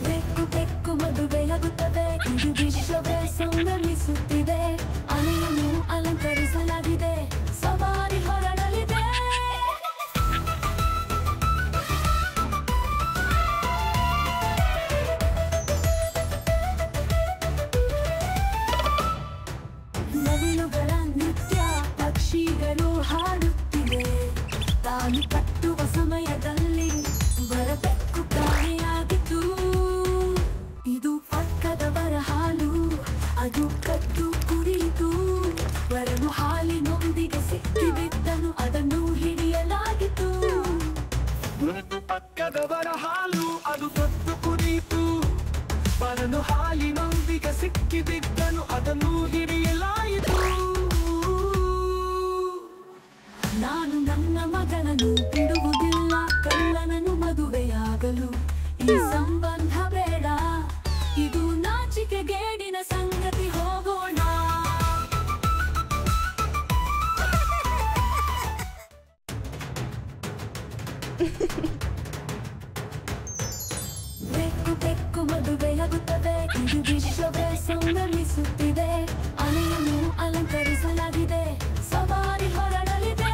ಬೆಕ್ಕು ಬೆಕ್ಕು ಮದುವೆಯಾಗುತ್ತದೆ, ಇದು ವಿಶ್ವವೇ ಸಂಗಮಿಸುತ್ತಿದೆ. ಆನೆಯನ್ನು ಅಲಂಕರಿಸಲಾಗಿದೆ, ಸವಾರಿ ಹೊರಡಲಿದೆ. ನವಿಲುಗಳ ನೃತ್ಯ, ಪಕ್ಷಿಗಳು ಹಾಡುತ್ತಿವೆ. ತಾನು ಕಟ್ಟುವ ಸಮಯದಲ್ಲಿ ಬರಬೇಕು ಕಾಣೆಯಾಗಿತ್ತು. ಇದು ಪಕ್ಕದವರ ಹಾಲು, ಅದು ಕದ್ದು ಕುಡಿಯಿತು. ವರನು ಹಾಲಿನೊಂದಿಗೆ ಸಿಕ್ಕಿಬಿದ್ದನು, ಅದನ್ನು ಹಿಡಿಯಲಾಗಿತ್ತು. ಪಕ್ಕದವರ ಹಾಲು, ಅದು ಕದ್ದು ಕುಡಿಯಿತು. ವರನು ಹಾಲಿನೊಂದಿಗೆ ಸಿಕ್ಕಿಬಿದ್ದನು, ಅದನ್ನು ಹಿಡಿಯಲಾಯಿತು. ನಾನು ನನ್ನ ಮಗನನ್ನು ಬಿಡುವುದಿಲ್ಲ, ಕಳ್ಳನನ್ನು ಮದುವೆಯಾಗಲು ಈ ಸಂಬಂಧ ಬೇಡ. ಇದು ನಾಚಿಕೆಗೇಡಿನ ಸಂಗತಿ, ಹೋಗೋಣ. ಬೆಕ್ಕು ಬೆಕ್ಕು ಮದುವೆಯಾಗುತ್ತದೆ, ಇದು ವಿಶ್ವವೇ ಸಂಗಮಿಸುತ್ತಿದೆ. ಆನೆಯನ್ನು ಅಲಂಕರಿಸಲಾಗಿದೆ, ಸವಾರಿ ಹೊರಡಲಿದೆ.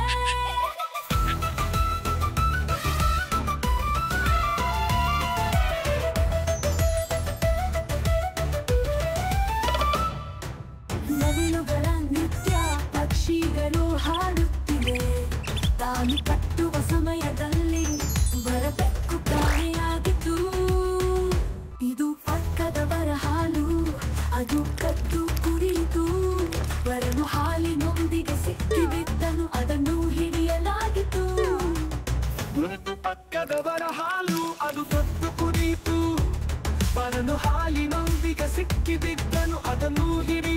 ನವಿಲುಗಳ ನೃತ್ಯ, ಪಕ್ಷಿಗಳು ಹಾಡುತ್ತಿವೆ. ತಾನು ಕಟ್ಟುವ ಸಮಯದಲ್ಲಿ ಬರಬೇಕು ಕಾಣೆಯಾಗಿತ್ತು. ಇದು ಪಕ್ಕದವರ ಹಾಲು, ಅದು ಕದ್ದು ಕುಡಿಯಿತು. ವರನು ಹಾಲಿನೊಂದಿಗೆ ಸಿಕ್ಕಿಬಿದ್ದನು, ಅದನ್ನು ಹಿಡಿಯಲಾಗಿತ್ತು. ಪಕ್ಕದವರ ಹಾಲು, ಅದು ಕದ್ದು ಕುಡಿಯಿತು. ವರನು ಹಾಲಿನೊಂದಿಗೆ ಸಿಕ್ಕಿಬಿದ್ದನು, ಅದನ್ನು ಹಿಡಿಯಲಾಗಿತ್ತು.